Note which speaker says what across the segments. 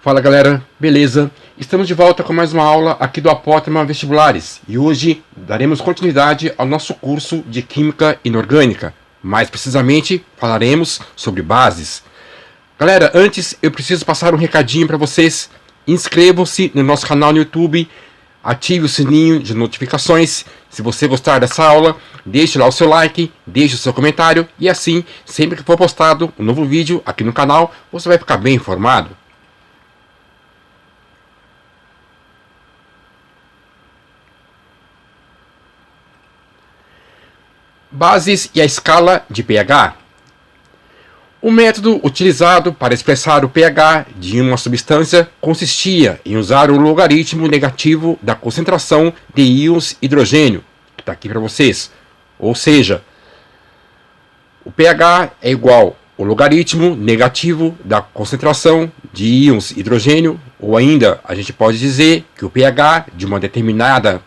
Speaker 1: Fala galera, beleza? Estamos de volta com mais uma aula aqui do Apótema Vestibulares e hoje daremos continuidade ao nosso curso de Química Inorgânica. Mais precisamente, falaremos sobre bases. Galera, antes eu preciso passar um recadinho para vocês. Inscrevam-se no nosso canal no YouTube, ative o sininho de notificações. Se você gostar dessa aula, deixe lá o seu like, deixe o seu comentário e assim, sempre que for postado um novo vídeo aqui no canal, você vai ficar bem informado. Bases e a escala de pH. O método utilizado para expressar o pH de uma substância consistia em usar o logaritmo negativo da concentração de íons hidrogênio, que está aqui para vocês. Ou seja, o pH é igual ao logaritmo negativo da concentração de íons hidrogênio, ou ainda a gente pode dizer que o pH de uma determinada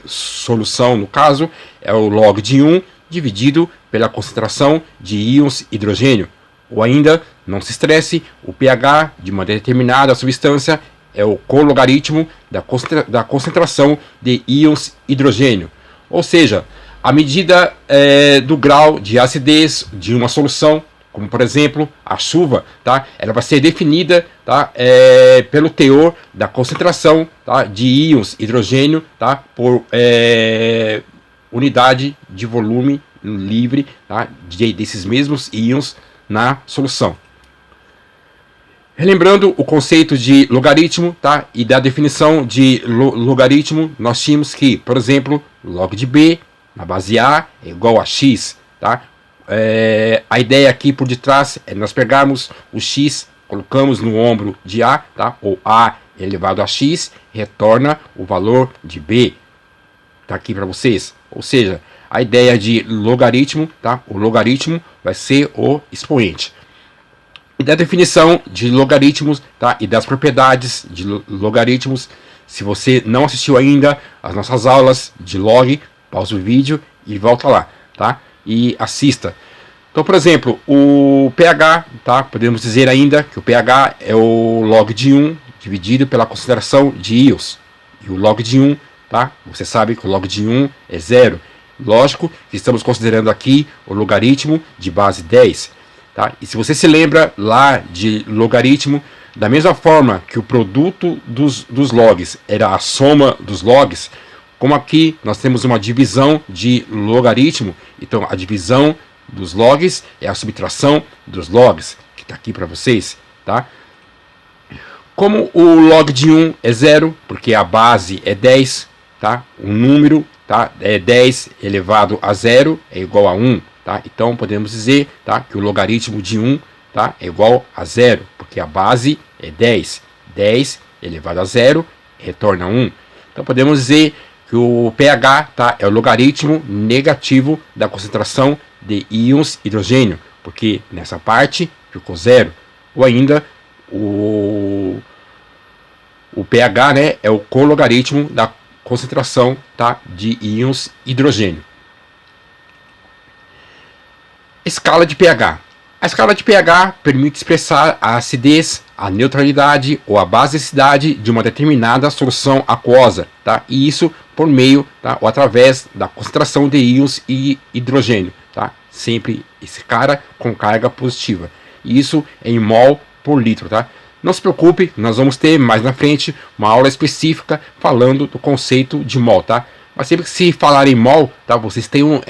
Speaker 1: solução, no caso, é o log de 1 dividido pela concentração de íons hidrogênio. Ou ainda, não se estresse, o pH de uma determinada substância é o cologaritmo da concentração de íons hidrogênio. Ou seja, a medida do grau de acidez de uma solução, como por exemplo a chuva, tá? Ela vai ser definida, tá? Pelo teor da concentração, tá? De íons hidrogênio, tá? Por unidade de volume livre, tá? Desses mesmos íons na solução. Relembrando o conceito de logaritmo, tá? E da definição de logaritmo, nós tínhamos que, por exemplo, log de B na base A é igual a x, tá? A ideia aqui por detrás é nós pegarmos o x, colocamos no ombro de A, tá? Ou A elevado a x, retorna o valor de B. Tá aqui para vocês. Ou seja, a ideia de logaritmo, tá? O logaritmo vai ser o expoente. E da definição de logaritmos, tá? E das propriedades de logaritmos. Se você não assistiu ainda às nossas aulas de log, pausa o vídeo e volta lá, tá? E assista. Então, por exemplo, o pH, tá? Podemos dizer ainda que o pH é o log de 1 dividido pela concentração de íons. E o log de 1, tá? Você sabe que o log de 1 é 0. Lógico que estamos considerando aqui o logaritmo de base 10. Tá? E se você se lembra lá de logaritmo, da mesma forma que o produto dos logs era a soma dos logs, como aqui nós temos uma divisão de logaritmo, então a divisão dos logs é a subtração dos logs, que está aqui para vocês. Tá? Como o log de 1 é 0, porque a base é 10, tá? O número, tá? É 10 elevado a 0 é igual a 1. Tá? Então podemos dizer, tá? Que o logaritmo de 1, tá? É igual a 0, porque a base é 10. 10 elevado a 0 retorna 1. Então podemos dizer que o pH, tá? É o logaritmo negativo da concentração de íons hidrogênio, porque nessa parte ficou 0. Ou ainda o pH, né, é o cologaritmo da concentração, tá? De íons hidrogênio. Escala de pH. A escala de pH permite expressar a acidez, a neutralidade ou a basicidade de uma determinada solução aquosa, tá? E isso por meio, tá? Ou através da concentração de íons e hidrogênio, tá? Sempre esse cara com carga positiva. E isso em mol por litro, tá? Não se preocupe, nós vamos ter mais na frente uma aula específica falando do conceito de mol, tá? Mas sempre que se falar em mol, tá? Vocês tenham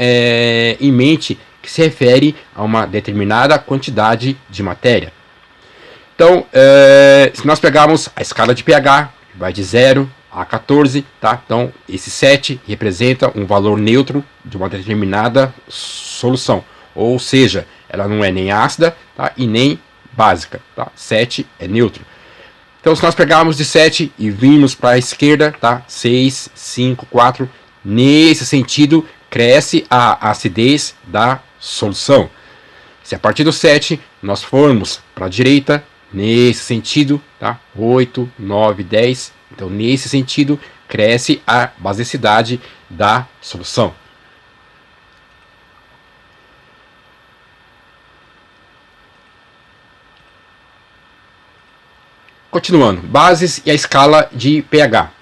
Speaker 1: em mente que se refere a uma determinada quantidade de matéria. Então, se nós pegarmos a escala de pH, vai de 0 a 14, tá? Então, esse 7 representa um valor neutro de uma determinada solução. Ou seja, ela não é nem ácida, tá? E nem básica, tá? 7 é neutro. Então, se nós pegarmos de 7 e virmos para a esquerda, tá? 6, 5, 4, nesse sentido, cresce a acidez da solução. Se a partir do 7 nós formos para a direita, nesse sentido, tá? 8, 9, 10, então nesse sentido cresce a basicidade da solução. Continuando, bases e a escala de pH.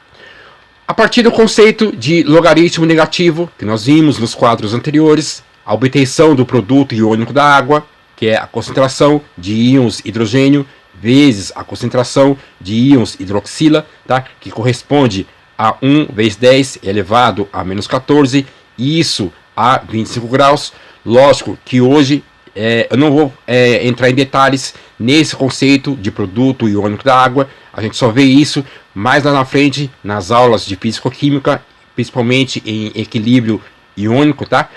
Speaker 1: A partir do conceito de logaritmo negativo, que nós vimos nos quadros anteriores, a obtenção do produto iônico da água, que é a concentração de íons hidrogênio vezes a concentração de íons hidroxila, tá? Que corresponde a 1 vezes 10 elevado a menos 14, e isso a 25 graus. Lógico que hoje eu não vou entrar em detalhes nesse conceito de produto iônico da água. A gente só vê isso mais lá na frente nas aulas de físico-química, principalmente em equilíbrio iônico, tá?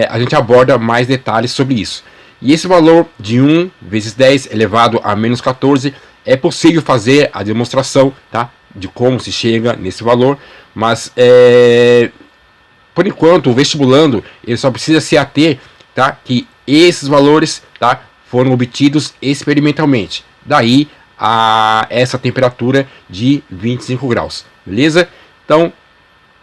Speaker 1: A gente aborda mais detalhes sobre isso. E esse valor de 1 vezes 10 elevado a menos 14 é possível fazer a demonstração, tá? De como se chega nesse valor, mas por enquanto o vestibulando ele só precisa se ater, tá? Que esses valores, tá? Foram obtidos experimentalmente. Daí a essa temperatura de 25 graus, beleza? Então,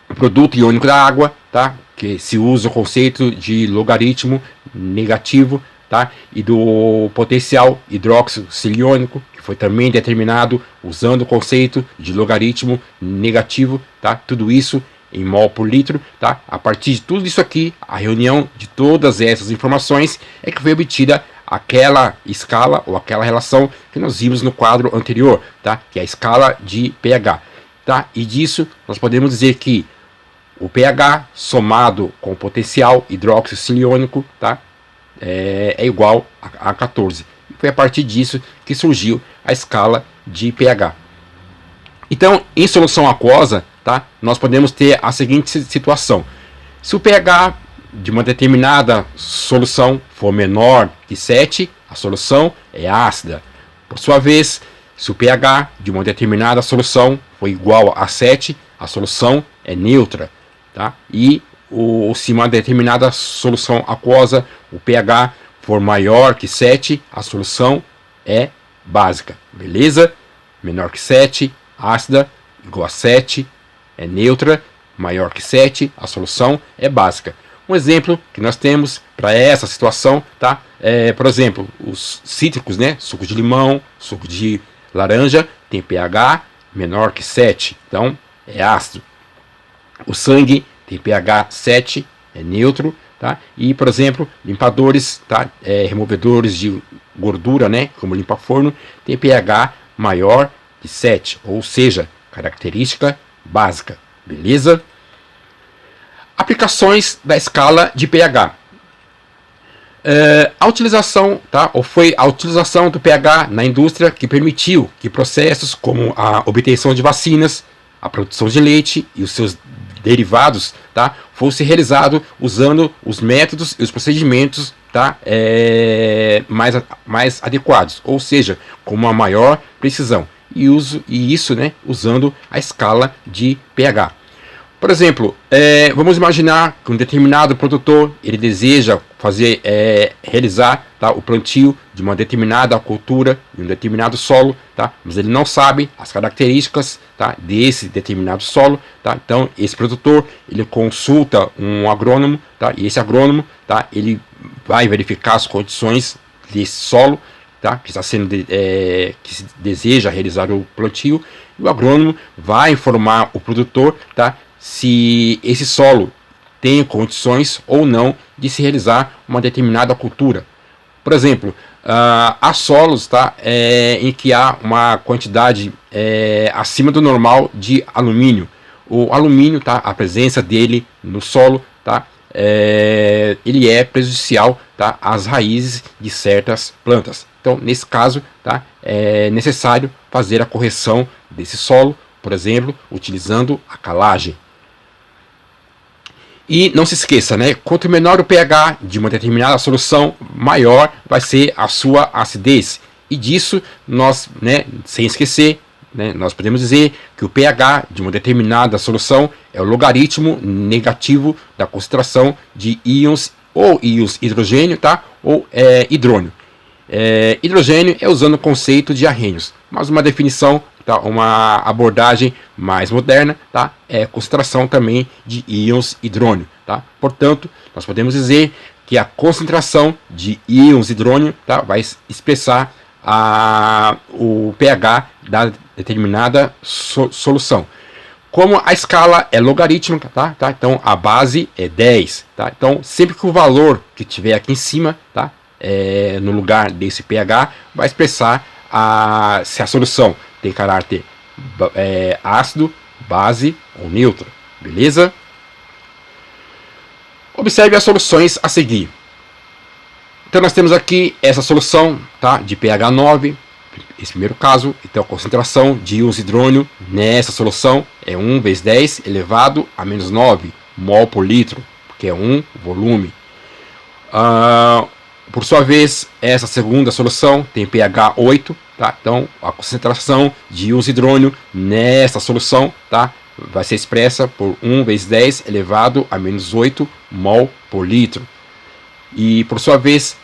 Speaker 1: o produto iônico da água, tá? Que se usa o conceito de logaritmo negativo, tá? E do potencial hidroxilo-siliônico, que foi também determinado usando o conceito de logaritmo negativo, tá? Tudo isso em mol por litro, tá? A partir de tudo isso aqui, a reunião de todas essas informações é que foi obtida aquela escala ou aquela relação que nós vimos no quadro anterior, tá? Que é a escala de pH, tá? E disso nós podemos dizer que o pH somado com o potencial hidroxilo-siliônico, tá? É igual a 14. E foi a partir disso que surgiu a escala de pH. Então, em solução aquosa, tá? Nós podemos ter a seguinte situação: se o pH de uma determinada solução for menor que 7, a solução é ácida. Por sua vez, se o pH de uma determinada solução for igual a 7, a solução é neutra, tá? E se uma determinada solução aquosa, o pH for maior que 7, a solução é básica, beleza? Menor que 7, ácida, igual a 7, é neutra, maior que 7, a solução é básica. Um exemplo que nós temos para essa situação, tá? Por exemplo, os cítricos, né? Suco de limão, suco de laranja, tem pH menor que 7, então é ácido. O sangue tem pH 7, é neutro, tá? E, por exemplo, limpadores, tá? Removedores de gordura, né? Como limpa-forno, tem pH maior que 7, ou seja, característica básica, beleza? Aplicações da escala de pH. A utilização, tá? Ou foi a utilização do pH na indústria que permitiu que processos como a obtenção de vacinas, a produção de leite e os seus derivados, tá? Fosse realizado usando os métodos e os procedimentos, tá? Mais adequados, ou seja, com uma maior precisão. E isso, né? Usando a escala de pH. Por exemplo, vamos imaginar que um determinado produtor ele deseja realizar, tá, o plantio de uma determinada cultura em um determinado solo, tá, mas ele não sabe as características, tá, desse determinado solo, tá. Então esse produtor ele consulta um agrônomo, tá, e esse agrônomo, tá, ele vai verificar as condições desse solo, tá, que está sendo que se deseja realizar o plantio, e o agrônomo vai informar o produtor, tá, se esse solo tem condições ou não de se realizar uma determinada cultura. Por exemplo, há solos, tá, em que há uma quantidade acima do normal de alumínio. O alumínio, tá, a presença dele no solo, tá, ele é prejudicial, tá, às raízes de certas plantas. Então, nesse caso, tá, é necessário fazer a correção desse solo, por exemplo, utilizando a calagem. E não se esqueça, né? Quanto menor o pH de uma determinada solução, maior vai ser a sua acidez. E disso nós, né, sem esquecer, né, nós podemos dizer que o pH de uma determinada solução é o logaritmo negativo da concentração de íons, ou íons hidrogênio, tá? Ou hidrônio. Hidrogênio é usando o conceito de arrênios, mas uma definição, tá, uma abordagem mais moderna, tá, é concentração também de íons hidrônio, tá? Portanto, nós podemos dizer que a concentração de íons hidrônio, tá, vai expressar o pH da determinada solução. Como a escala é logarítmica, tá? Então a base é 10. Tá? Então sempre que o valor que tiver aqui em cima, tá? No lugar desse pH, vai expressar se a solução tem caráter ácido, base ou neutro. Beleza? Observe as soluções a seguir. Então nós temos aqui essa solução, tá, de pH 9, esse primeiro caso. Então a concentração de íons hidrônio nessa solução é 1 vezes 10 elevado a menos 9 mol por litro, que é 1 volume. Por sua vez, essa segunda solução tem pH 8, tá? Então a concentração de íons hidrônio nessa solução, tá, vai ser expressa por 1 vezes 10 elevado a menos 8 mol por litro. E por sua vez,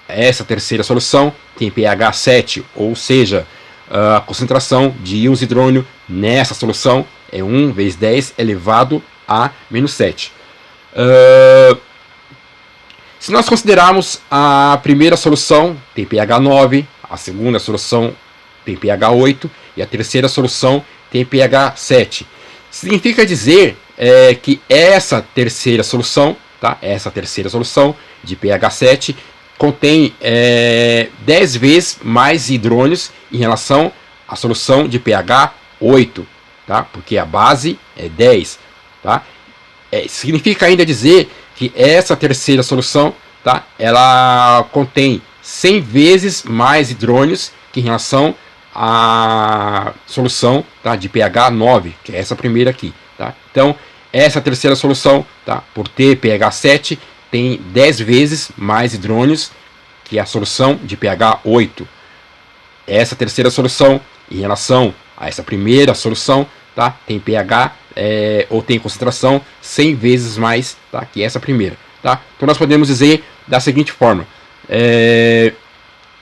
Speaker 1: essa terceira solução tem pH 7, ou seja, a concentração de íons hidrônio nessa solução é 1 vezes 10 elevado a menos 7. Se nós considerarmos a primeira solução tem pH 9, a segunda solução tem pH 8 e a terceira solução tem pH 7. Significa dizer que essa terceira solução, tá? Essa terceira solução de pH 7 contém 10 vezes mais hidrônios em relação à solução de pH 8, tá? Porque a base é 10. Tá? Significa ainda dizer que essa terceira solução, tá? Ela contém 100 vezes mais hidrônios que em relação à solução, tá? De pH 9, que é essa primeira aqui. Tá? Então, essa terceira solução, tá? Por ter pH 7, tem 10 vezes mais hidrônios que a solução de pH 8. Essa terceira solução, em relação a essa primeira solução, tá? Tem pH ou tem concentração 100 vezes mais, tá? Que essa primeira. Tá? Então nós podemos dizer da seguinte forma: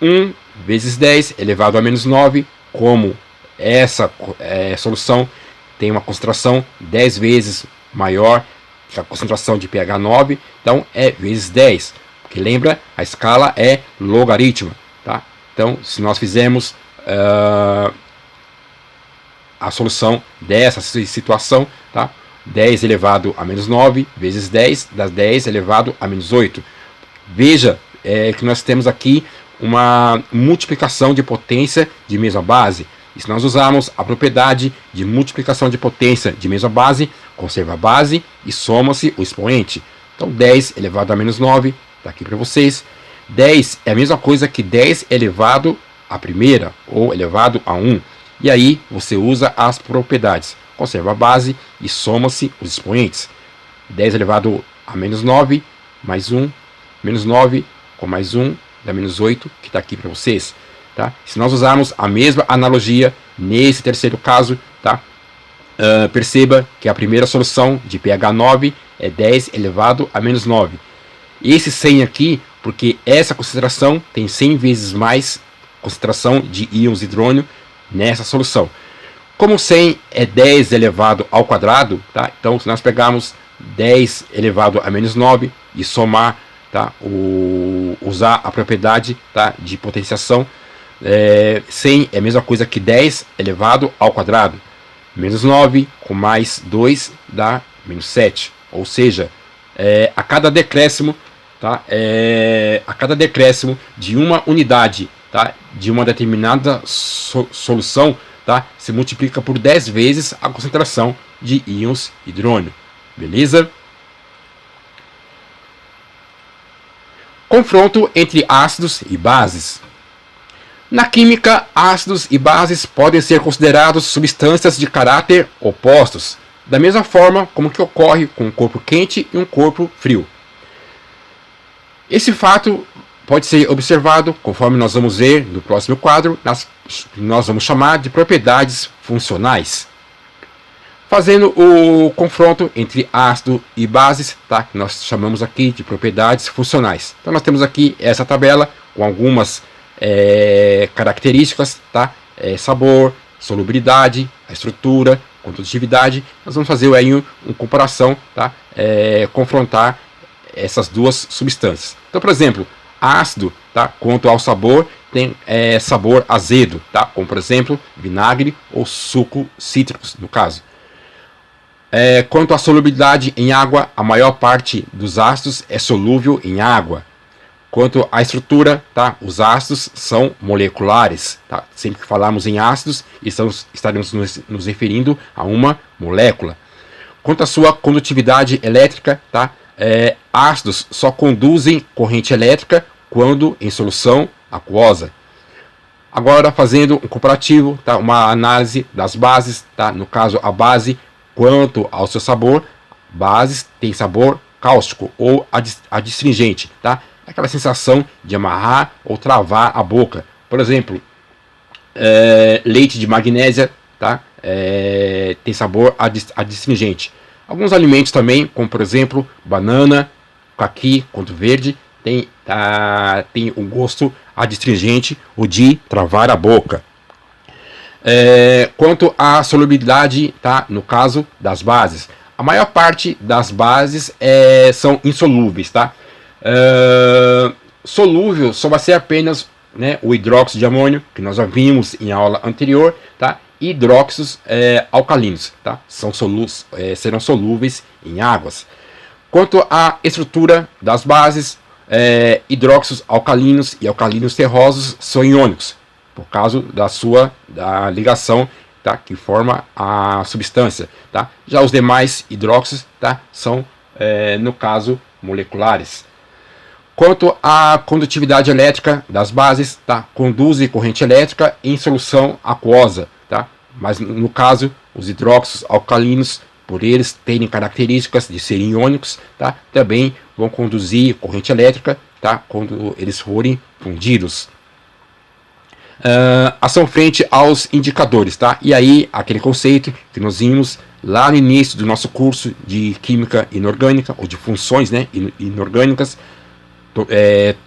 Speaker 1: 1 vezes 10 elevado a menos 9, como essa solução tem uma concentração 10 vezes maior que a concentração de pH 9, então é vezes 10, porque lembra, a escala é logarítmica. Tá? Então, se nós fizermos a solução dessa situação, tá? 10 elevado a menos 9 vezes 10 dá 10 elevado a menos 8. Veja que nós temos aqui uma multiplicação de potência de mesma base. E se nós usarmos a propriedade de multiplicação de potência de mesma base, conserva a base e soma-se o expoente. Então 10 elevado a menos 9, está aqui para vocês. 10 é a mesma coisa que 10 elevado à primeira, ou elevado a 1. E aí você usa as propriedades. Conserva a base e soma-se os expoentes. 10 elevado a menos 9, mais 1, menos 9, com mais 1, dá menos 8, que está aqui para vocês. Tá? Se nós usarmos a mesma analogia nesse terceiro caso, tá? Perceba que a primeira solução de pH 9 é 10 elevado a menos 9. Esse 100 aqui, porque essa concentração tem 100 vezes mais concentração de íons hidrônio nessa solução. Como 100 é 10 elevado ao quadrado, tá? Então se nós pegarmos 10 elevado a menos 9 e somar, tá? Usar a propriedade, tá? De potenciação, 100 é a mesma coisa que 10 elevado ao quadrado. Menos 9 com mais 2 dá menos 7. Ou seja, a cada decréscimo, tá? A cada decréscimo de uma unidade, tá? De uma determinada solução, tá? Se multiplica por 10 vezes a concentração de íons hidrônio. Beleza? Confronto entre ácidos e bases. Na química, ácidos e bases podem ser considerados substâncias de caráter opostos, da mesma forma como que ocorre com um corpo quente e um corpo frio. Esse fato pode ser observado, conforme nós vamos ver no próximo quadro, nós vamos chamar de propriedades funcionais. Fazendo o confronto entre ácido e bases, tá? Que nós chamamos aqui de propriedades funcionais. Então nós temos aqui essa tabela com algumas características, tá? Sabor, solubilidade, a estrutura, condutividade. Nós vamos fazer aí uma comparação, tá? Confrontar essas duas substâncias. Então, por exemplo, ácido, tá? Quanto ao sabor, tem sabor azedo, tá? Como por exemplo, vinagre ou suco cítricos, no caso. Quanto à solubilidade em água, a maior parte dos ácidos é solúvel em água. Quanto à estrutura, tá? Os ácidos são moleculares, tá? Sempre que falarmos em ácidos, estaremos nos referindo a uma molécula. Quanto à sua condutividade elétrica, tá? Ácidos só conduzem corrente elétrica quando em solução aquosa. Agora, fazendo um comparativo, tá? Uma análise das bases, tá? No caso, a base, quanto ao seu sabor, bases têm sabor cáustico ou adstringente, tá? Aquela sensação de amarrar ou travar a boca. Por exemplo, leite de magnésia, tá? Tem sabor adstringente. Alguns alimentos também, como por exemplo, banana, caqui, quanto verde, tem um gosto adstringente ou de travar a boca. Quanto à solubilidade, tá? No caso das bases, a maior parte das bases são insolúveis, tá? Solúvel só vai ser apenas, né, o hidróxido de amônio, que nós já vimos em aula anterior, tá? Hidróxidos alcalinos, tá? Serão solúveis em águas. Quanto à estrutura das bases, hidróxidos alcalinos e alcalinos terrosos são iônicos, por causa da ligação, tá? Que forma a substância, tá? Já os demais hidróxidos, tá? São, no caso, moleculares. Quanto à condutividade elétrica das bases, tá? Conduzem corrente elétrica em solução aquosa, tá? Mas no caso, os hidróxidos alcalinos, por eles terem características de serem iônicos, tá? Também vão conduzir corrente elétrica, tá? Quando eles forem fundidos. Ação frente aos indicadores, tá? E aí, aquele conceito que nós vimos lá no início do nosso curso de química inorgânica, ou de funções, né, inorgânicas,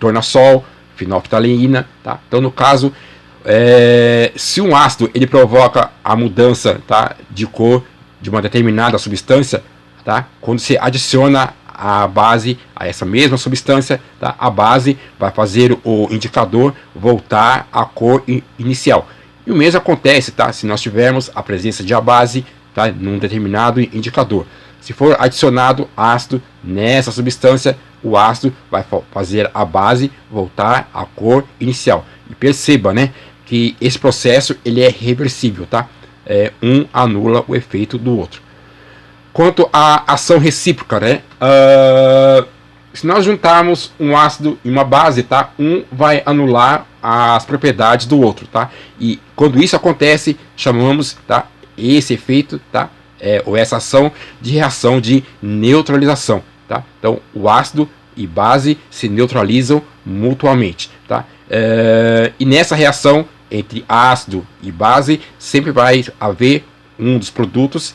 Speaker 1: tornassol, fenolftaleína, tá? Então, no caso, se um ácido ele provoca a mudança, tá, de cor de uma determinada substância, tá? Quando se adiciona a base a essa mesma substância, tá? A base vai fazer o indicador voltar à cor inicial. E o mesmo acontece, tá? Se nós tivermos a presença de a base, tá, num determinado indicador. Se for adicionado ácido nessa substância, o ácido vai fazer a base voltar à cor inicial. E perceba, né, que esse processo ele é reversível, tá? Um anula o efeito do outro. Quanto à ação recíproca, né? Se nós juntarmos um ácido e uma base, tá? Um vai anular as propriedades do outro, tá? E quando isso acontece, chamamos, tá, esse efeito, tá? Ou essa ação de reação de neutralização, tá? Então, o ácido e base se neutralizam mutuamente, tá? E nessa reação entre ácido e base, sempre vai haver um dos produtos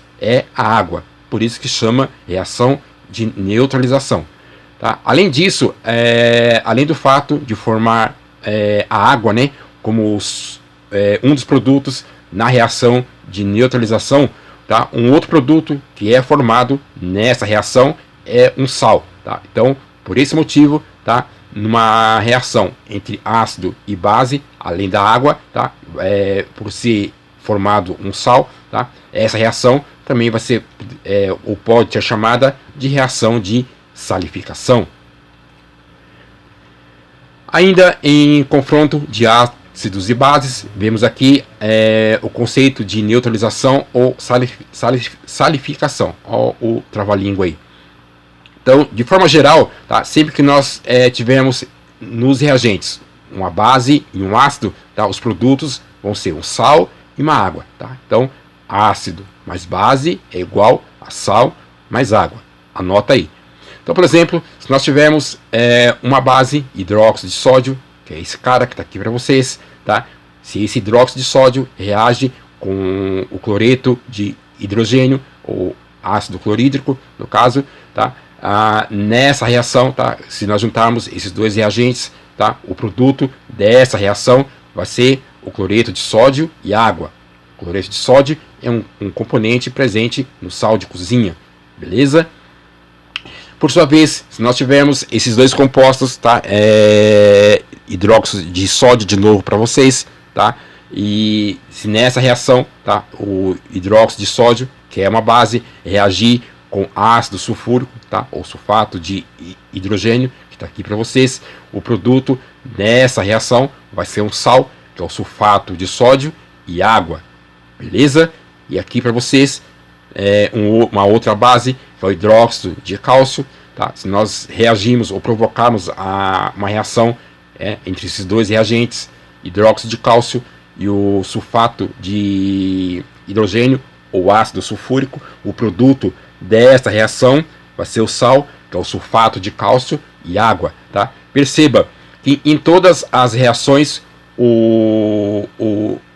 Speaker 1: a água. Por isso que chama reação de neutralização, tá? Além disso, além do fato de formar a água, né, como um dos produtos na reação de neutralização, tá? Um outro produto que é formado nessa reação é um sal, tá? Então, por esse motivo, tá? Numa reação entre ácido e base, além da água, tá? Por ser formado um sal, tá? Essa reação também vai ser, ou pode ser chamada de reação de salificação. Ainda em confronto de ácidos e bases, vemos aqui o conceito de neutralização ou salificação. Olha o trava-língua aí. Então, de forma geral, tá, sempre que nós tivermos nos reagentes uma base e um ácido, tá, os produtos vão ser um sal e uma água. Tá? Então, ácido mais base é igual a sal mais água. Anota aí. Então, por exemplo, se nós tivermos uma base, hidróxido de sódio, que é esse cara que está aqui para vocês, tá? Se esse hidróxido de sódio reage com o cloreto de hidrogênio, ou ácido clorídrico, no caso, tá? Nessa reação, tá? Se nós juntarmos esses dois reagentes, tá? O produto dessa reação vai ser o cloreto de sódio e água. O cloreto de sódio é um componente presente no sal de cozinha, beleza? Por sua vez, se nós tivermos esses dois compostos, tá? Hidróxido de sódio de novo para vocês, tá? E se nessa reação, tá? O hidróxido de sódio, que é uma base, reagir com ácido sulfúrico, tá? Ou sulfato de hidrogênio, que está aqui para vocês, o produto dessa reação vai ser um sal, que é o sulfato de sódio e água, beleza? E aqui para vocês uma outra base, que é o hidróxido de cálcio, tá? Se nós reagirmos ou provocarmos uma reação entre esses dois reagentes, hidróxido de cálcio e o sulfato de hidrogênio ou ácido sulfúrico, o produto desta reação vai ser o sal, que é o sulfato de cálcio e água, tá? Perceba que em todas as reações o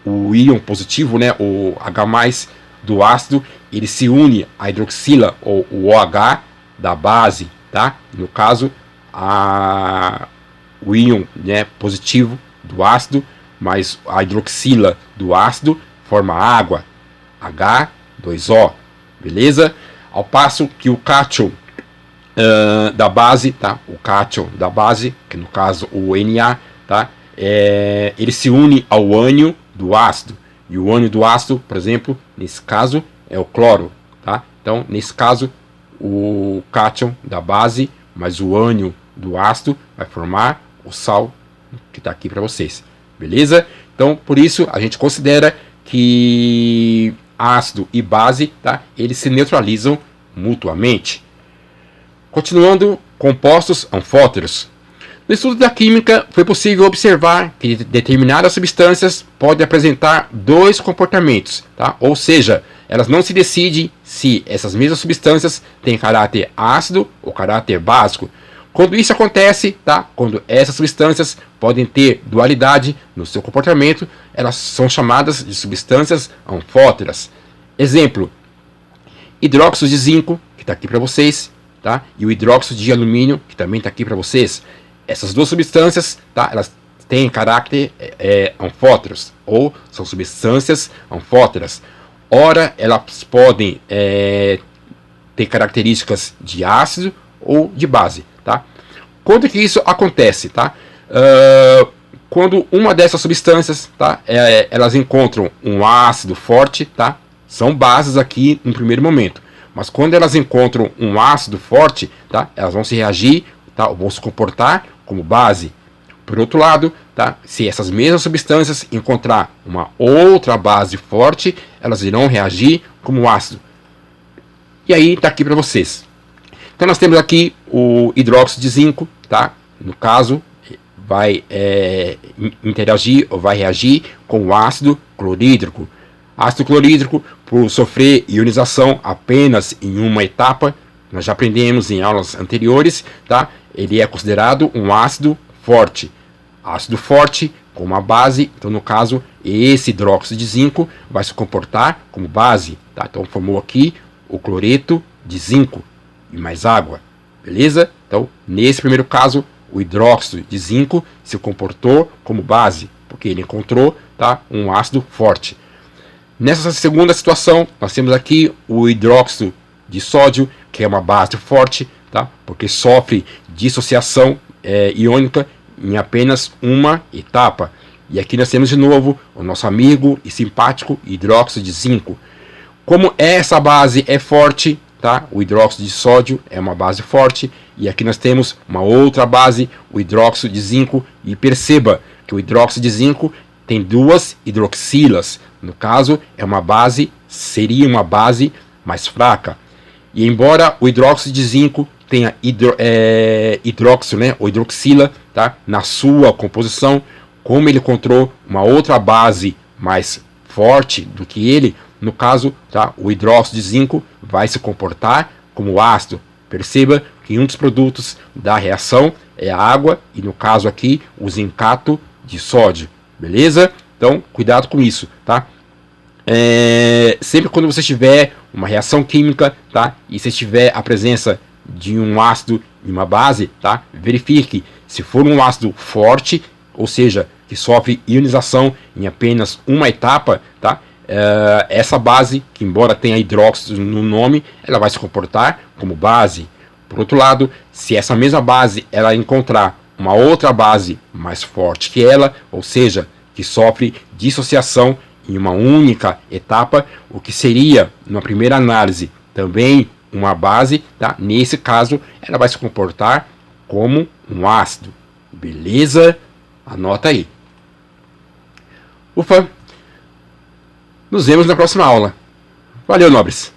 Speaker 1: íon positivo, né, o H+ do ácido, ele se une à hidroxila ou o OH da base, tá? No caso, o íon, né, positivo do ácido mais a hidroxila do ácido forma água, H2O, beleza? Ao passo que o cátion da base, tá? O cátion da base, que no caso o Na, tá? Ele se une ao ânion do ácido. E o ânion do ácido, por exemplo, nesse caso é o cloro, tá? Então, nesse caso, o cátion da base mais o ânion do ácido vai formar o sal que está aqui para vocês, beleza? Então, por isso a gente considera que ácido e base, tá? Eles se neutralizam mutuamente. Continuando, compostos anfóteros. No estudo da química, foi possível observar que determinadas substâncias podem apresentar dois comportamentos, tá? Ou seja, elas não se decidem se essas mesmas substâncias têm caráter ácido ou caráter básico. Quando isso acontece, tá? Quando essas substâncias podem ter dualidade no seu comportamento, elas são chamadas de substâncias anfóteras. Exemplo, hidróxido de zinco, que está aqui para vocês, tá? E o hidróxido de alumínio, que também está aqui para vocês. Essas duas substâncias, tá? Elas têm caráter anfóteros, ou são substâncias anfóteras. Ora, elas podem ter características de ácido ou de base, tá? Quando que isso acontece, tá? Quando uma dessas substâncias, tá? Elas encontram um ácido forte, tá? São bases aqui no primeiro momento. Mas quando elas encontram um ácido forte, tá? Elas vão se reagir, tá? Ou vão se comportar como base. Por outro lado, tá? Se essas mesmas substâncias encontrar uma outra base forte, elas irão reagir como ácido. E aí está aqui para vocês. Então nós temos aqui o hidróxido de zinco, tá? No caso, vai interagir ou vai reagir com o ácido clorídrico. Ácido clorídrico, por sofrer ionização apenas em uma etapa, nós já aprendemos em aulas anteriores, tá? Ele é considerado um ácido forte. Ácido forte com uma base, então no caso, esse hidróxido de zinco vai se comportar como base, tá? Então formou aqui o cloreto de zinco e mais água, beleza? Então, nesse primeiro caso, o hidróxido de zinco se comportou como base, porque ele encontrou, tá, um ácido forte. Nessa segunda situação, nós temos aqui o hidróxido de sódio, que é uma base forte, tá? Porque sofre dissociação iônica em apenas uma etapa. E aqui nós temos de novo o nosso amigo e simpático hidróxido de zinco. Como essa base é forte, tá? O hidróxido de sódio é uma base forte. E aqui nós temos uma outra base, o hidróxido de zinco. E perceba que o hidróxido de zinco tem duas hidroxilas. No caso, seria uma base mais fraca. E embora o hidróxido de zinco tenha hidróxido, né, ou hidroxila, tá, na sua composição, como ele encontrou uma outra base mais forte do que ele, no caso, tá, o hidróxido de zinco vai se comportar como ácido. Perceba que um dos produtos da reação é a água e no caso aqui o zincato de sódio, beleza? Então, cuidado com isso, tá? Sempre quando você tiver uma reação química, tá? E se tiver a presença de um ácido e uma base, tá? Verifique se for um ácido forte, ou seja, que sofre ionização em apenas uma etapa, tá? Essa base, que embora tenha hidróxido no nome, ela vai se comportar como base. Por outro lado, se essa mesma base ela encontrar uma outra base mais forte que ela, ou seja, que sofre dissociação em uma única etapa, o que seria, numa primeira análise, também uma base, tá? Nesse caso, ela vai se comportar como um ácido. Beleza? Anota aí. Ufa! Nos vemos na próxima aula. Valeu, nobres!